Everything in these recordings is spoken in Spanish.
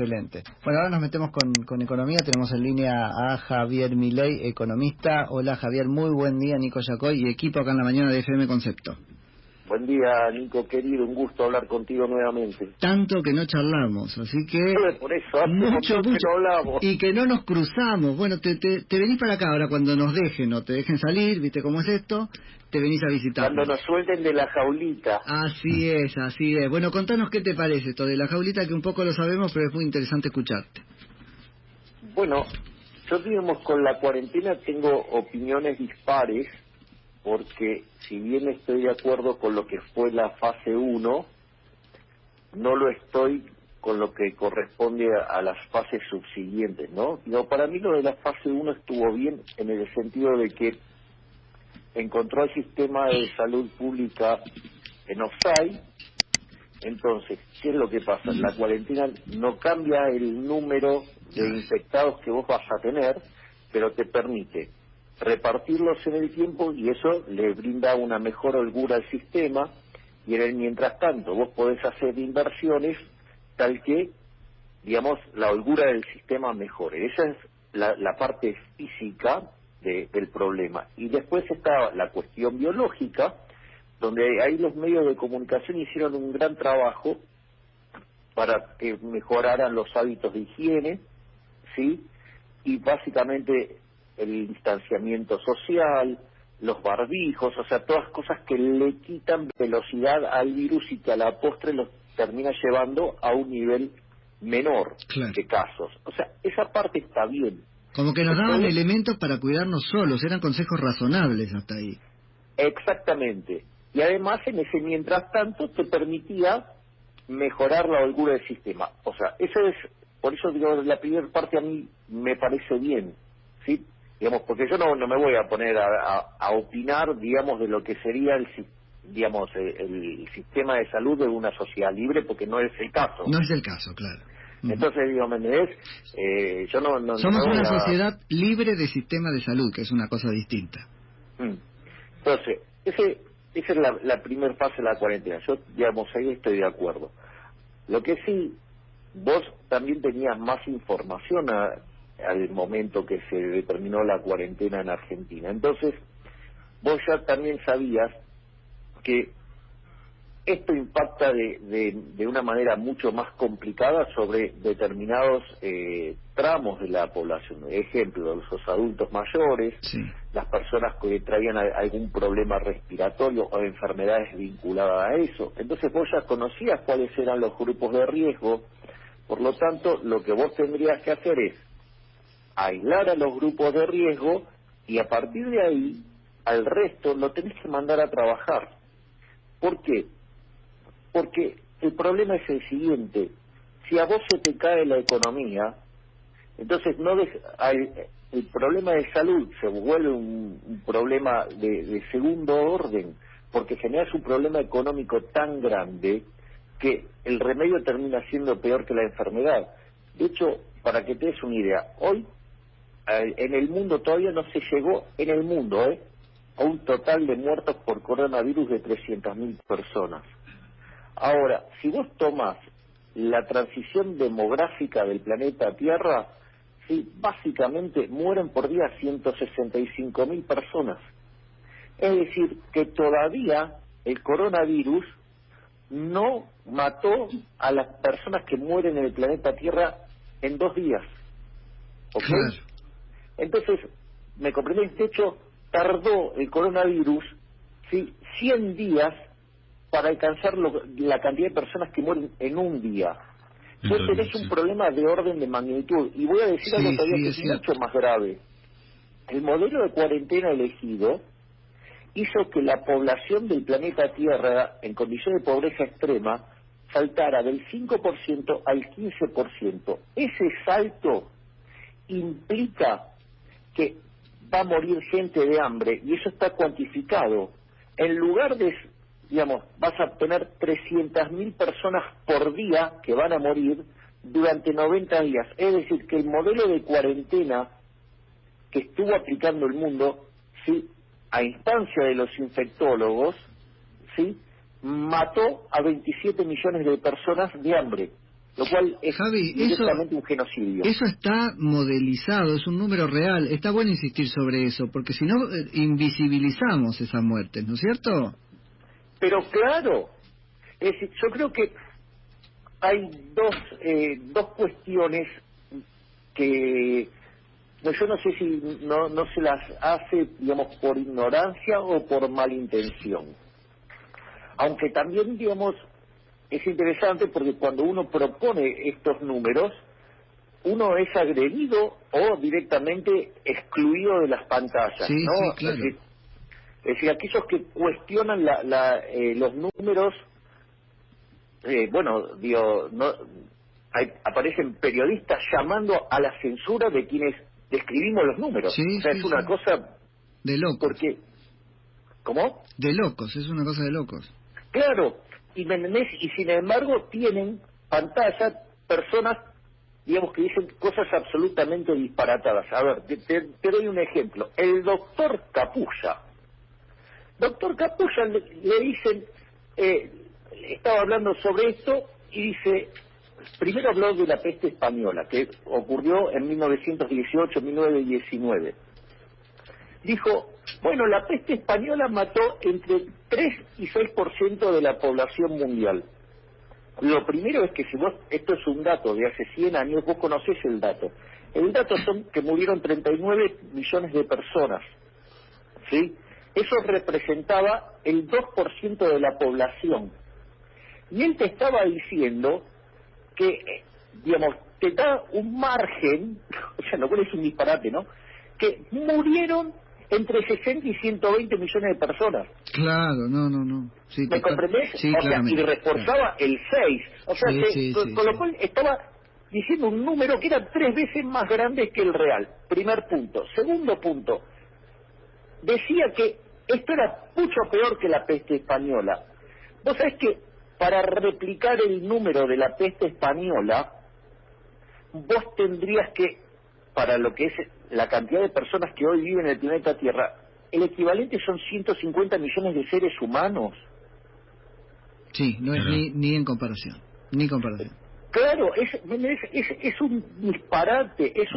Excelente. Bueno, ahora nos metemos con economía. Tenemos en línea a Javier Milei, economista. Hola Javier, muy buen día. Nico Yacoy y equipo acá en la mañana de FM Concepto. Buen día, Nico, querido, un gusto hablar contigo nuevamente. Tanto que no charlamos, así que... Por eso, hace mucho, un montón que no hablamos. Y que no nos cruzamos. Bueno, te venís para acá ahora cuando nos dejen o te dejen salir, ¿viste cómo es esto? Te venís a visitarnos. Cuando nos suelten de la jaulita. Así es, así es. Bueno, contanos qué te parece esto de la jaulita, que un poco lo sabemos, pero es muy interesante escucharte. Bueno, yo digamos con la cuarentena tengo opiniones dispares, porque si bien estoy de acuerdo con lo que fue la fase 1, no lo estoy con lo que corresponde a las fases subsiguientes, ¿no? Digo, para mí lo de la fase 1 estuvo bien en el sentido de que encontró el sistema de salud pública en offside. Entonces, ¿qué es lo que pasa? La cuarentena no cambia el número de infectados que vos vas a tener, pero te permite repartirlos en el tiempo y eso le brinda una mejor holgura al sistema, y en el mientras tanto vos podés hacer inversiones tal que, digamos, la holgura del sistema mejore. Esa es la parte física del problema. Y después está la cuestión biológica, donde ahí los medios de comunicación hicieron un gran trabajo para que mejoraran los hábitos de higiene, ¿sí? Y básicamente el distanciamiento social, los barbijos, o sea, todas cosas que le quitan velocidad al virus y que a la postre los termina llevando a un nivel menor de casos. O sea, esa parte está bien. Como que nos daban elementos para cuidarnos solos, eran consejos razonables hasta ahí. Exactamente. Y además en ese mientras tanto te permitía mejorar la holgura del sistema. O sea, eso es, por eso digo, la primera parte a mí me parece bien, ¿sí? Digamos, porque yo no me voy a poner a opinar, digamos, de lo que sería el sistema de salud de una sociedad libre, porque no es el caso. No es el caso, claro. Entonces, digo, ¿me entendés? Yo no Somos una sociedad libre de sistema de salud, que es una cosa distinta. Entonces, esa es la primera fase de la cuarentena. Yo, digamos, ahí estoy de acuerdo. Lo que sí, vos también tenías más información al momento que se determinó la cuarentena en Argentina. Entonces, vos ya también sabías que esto impacta de una manera mucho más complicada sobre determinados tramos de la población. Ejemplo, los adultos mayores, las personas que traían algún problema respiratorio o enfermedades vinculadas a eso. Entonces vos ya conocías cuáles eran los grupos de riesgo. Por lo tanto, lo que vos tendrías que hacer es aislar a los grupos de riesgo y a partir de ahí al resto lo tenés que mandar a trabajar. ¿Por qué? Porque el problema es el siguiente: si a vos se te cae la economía, entonces el problema de salud se vuelve un problema de segundo orden, porque generas un problema económico tan grande que el remedio termina siendo peor que la enfermedad. De hecho, para que te des una idea, hoy en el mundo todavía no se llegó en el mundo a un total de muertos por coronavirus de 300.000 personas. Ahora, si vos tomás la transición demográfica del planeta Tierra, sí, básicamente mueren por día 165.000 personas. Es decir, que todavía el coronavirus no mató a las personas que mueren en el planeta Tierra en 2 días. ¿Ok? Claro. Entonces, ¿me comprendés? De hecho, tardó el coronavirus 100 días para alcanzar la cantidad de personas que mueren en un día. Entonces tenés un problema de orden de magnitud. Y voy a decir algo todavía que es mucho más grave. El modelo de cuarentena elegido hizo que la población del planeta Tierra, en condiciones de pobreza extrema, saltara del 5% al 15%. Ese salto implica que va a morir gente de hambre, y eso está cuantificado. En lugar de, digamos, vas a tener 300.000 personas por día que van a morir durante 90 días. Es decir, que el modelo de cuarentena que estuvo aplicando el mundo, a instancia de los infectólogos, mató a 27 millones de personas de hambre. lo cual es Javi, directamente un genocidio. Eso está modelizado, es un número real. Está bueno insistir sobre eso, porque si no, invisibilizamos esas muertes, ¿no es cierto? Pero claro, es decir, yo creo que hay dos cuestiones que yo no sé si no se las hace, digamos, por ignorancia o por malintención. Aunque también, digamos, es interesante porque cuando uno propone estos números, uno es agredido o directamente excluido de las pantallas, Sí, ¿no? sí, claro. Es decir, aquellos que cuestionan los números, bueno, digo, no, aparecen periodistas llamando a la censura de quienes describimos los números. Sí, o sea, sí, es una sí. cosa... De locos. Porque, ¿cómo? De locos, es una cosa de locos. Claro, y sin embargo tienen pantalla personas, digamos, que dicen cosas absolutamente disparatadas. A ver, te doy un ejemplo. El doctor Capulla. Doctor Capulla le dicen, estaba hablando sobre esto y dice, primero habló de la peste española, que ocurrió en 1918-1919. Dijo, bueno, la peste española mató entre 3 y 6% de la población mundial. Lo primero es que si vos, esto es un dato de hace 100 años, vos conocés el dato. El dato son que murieron 39 millones de personas, ¿sí? Eso representaba el 2% de la población. Y él te estaba diciendo que, digamos, te da un margen, o sea, lo cual es un disparate, ¿no? Que murieron entre 60 y 120 millones de personas. Claro, no. Sí, ¿Me comprendés? Sí, o sea, y reforzaba el 6. O sea, con lo cual estaba diciendo un número que era 3 veces más grande que el real. Primer punto. Segundo punto. Decía que esto era mucho peor que la peste española. Vos sabés que para replicar el número de la peste española, vos tendrías que, para lo que es la cantidad de personas que hoy viven en el planeta Tierra, el equivalente son 150 millones de seres humanos. Sí, no es ni en comparación, ni comparación. Claro, es un disparate, es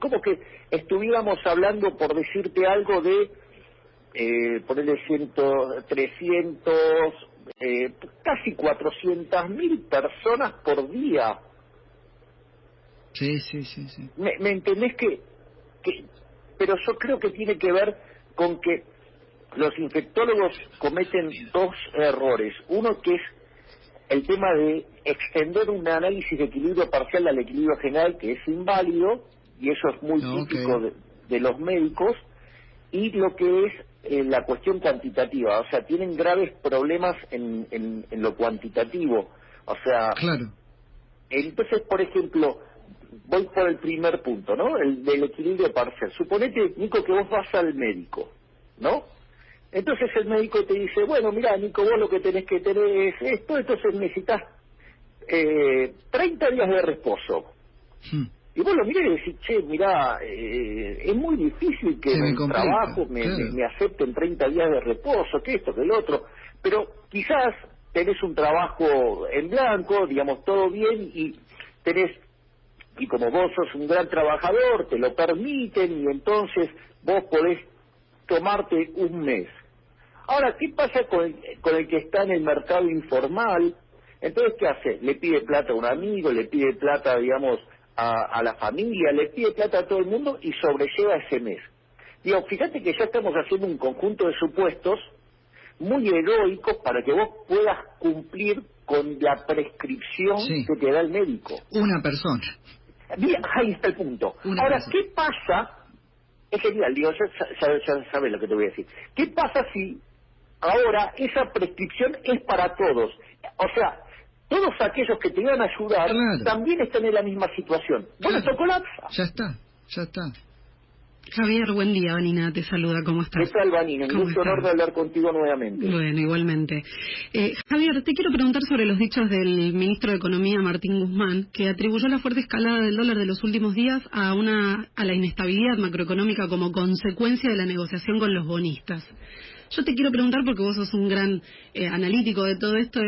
como que estuviéramos hablando, por decirte algo, de ponerle 300, casi 400.000 personas por día. Sí. ¿Me entendés que pero yo creo que tiene que ver con que los infectólogos cometen dos errores. Uno que es el tema de extender un análisis de equilibrio parcial al equilibrio general, que es inválido, y eso es muy típico de los médicos, y lo que es la cuestión cuantitativa. O sea, tienen graves problemas en lo cuantitativo. O sea, claro. Entonces, por ejemplo, voy por el primer punto, ¿no? El del equilibrio parcial. Suponete, Nico, que vos vas al médico, ¿no? Entonces el médico te dice, bueno, mira, Nico, vos lo que tenés que tener es esto, entonces necesitas 30 días de reposo. Y vos lo mirás y decís, che, mirá, es muy difícil que en el trabajo me acepten 30 días de reposo, que esto, que el otro. Pero quizás tenés un trabajo en blanco, digamos, todo bien, y como vos sos un gran trabajador, te lo permiten, y entonces vos podés tomarte un mes. Ahora, ¿qué pasa con el que está en el mercado informal? Entonces, ¿qué hace? Le pide plata a un amigo, le pide plata, digamos, a la familia, le pide plata a todo el mundo y sobrelleva ese mes. Digo, fíjate que ya estamos haciendo un conjunto de supuestos muy heroicos para que vos puedas cumplir con la prescripción que te da el médico. Una persona. Bien, ahí está el punto. Ahora, ¿qué pasa? Es genial, digo, ya sabes lo que te voy a decir. ¿Qué pasa si ahora esa prescripción es para todos? O sea, todos aquellos que te iban a ayudar también están en la misma situación. Bueno, esto colapsa. Ya está. Javier, buen día, Vanina, te saluda, ¿cómo estás? ¿Qué tal, Vanina? Un gusto, honor de hablar contigo nuevamente. Bueno, igualmente. Javier, te quiero preguntar sobre los dichos del ministro de Economía, Martín Guzmán, que atribuyó la fuerte escalada del dólar de los últimos días a la inestabilidad macroeconómica como consecuencia de la negociación con los bonistas. Yo te quiero preguntar, porque vos sos un gran analítico de todo esto,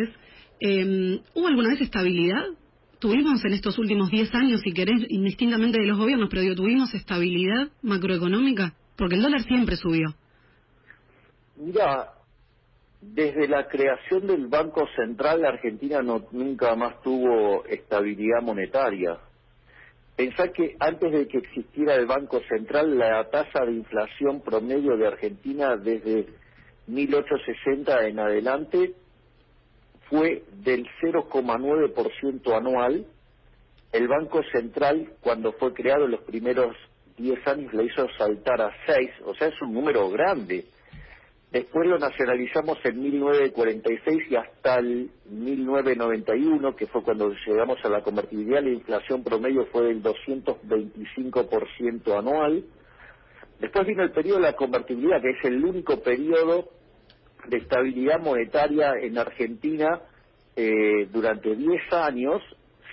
¿hubo alguna vez estabilidad? tuvimos en estos últimos 10 años, si querés, indistintamente de los gobiernos, pero digo, tuvimos estabilidad macroeconómica, porque el dólar siempre subió. Mira, desde la creación del Banco Central, la Argentina nunca más tuvo estabilidad monetaria. Pensá que antes de que existiera el Banco Central, la tasa de inflación promedio de Argentina desde 1860 en adelante fue del 0,9% anual. El Banco Central, cuando fue creado en los primeros 10 años, le hizo saltar a 6, o sea, es un número grande. Después lo nacionalizamos en 1946 y hasta el 1991, que fue cuando llegamos a la convertibilidad, la inflación promedio fue del 225% anual. Después vino el periodo de la convertibilidad, que es el único periodo de estabilidad monetaria en Argentina durante 10 años,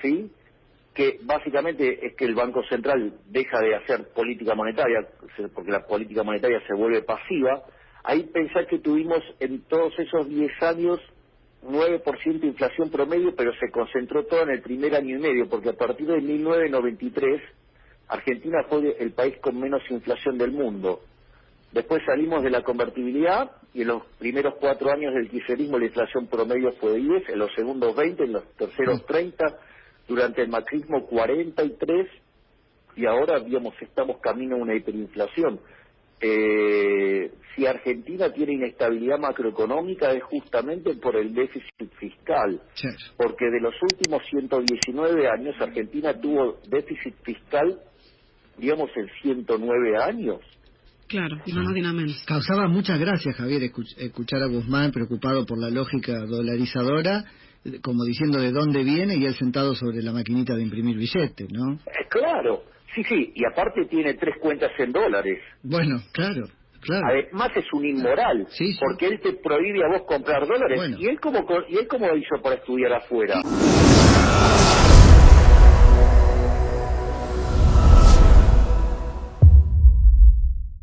¿sí? Que básicamente es que el Banco Central deja de hacer política monetaria, porque la política monetaria se vuelve pasiva. Ahí pensar que tuvimos en todos esos 10 años 9% de inflación promedio, pero se concentró todo en el primer año y medio, porque a partir de 1993 Argentina fue el país con menos inflación del mundo. Después salimos de la convertibilidad y en los primeros 4 años del kirchnerismo la inflación promedio fue 10, en los segundos 20, en los terceros 30, durante el macrismo 43 y ahora, digamos, estamos camino a una hiperinflación. Si Argentina tiene inestabilidad macroeconómica es justamente por el déficit fiscal, Sí. porque de los últimos 119 años Argentina tuvo déficit fiscal, digamos, en 109 años. Claro, y no nos tiene menos. Causaba muchas gracias, Javier, escuchar a Guzmán preocupado por la lógica dolarizadora, como diciendo de dónde viene, y él sentado sobre la maquinita de imprimir billetes, ¿no? Claro, sí, y aparte tiene 3 cuentas en dólares. Bueno, claro. Además es un inmoral, Sí. porque él te prohíbe a vos comprar dólares. Bueno. ¿Y él cómo hizo para estudiar afuera?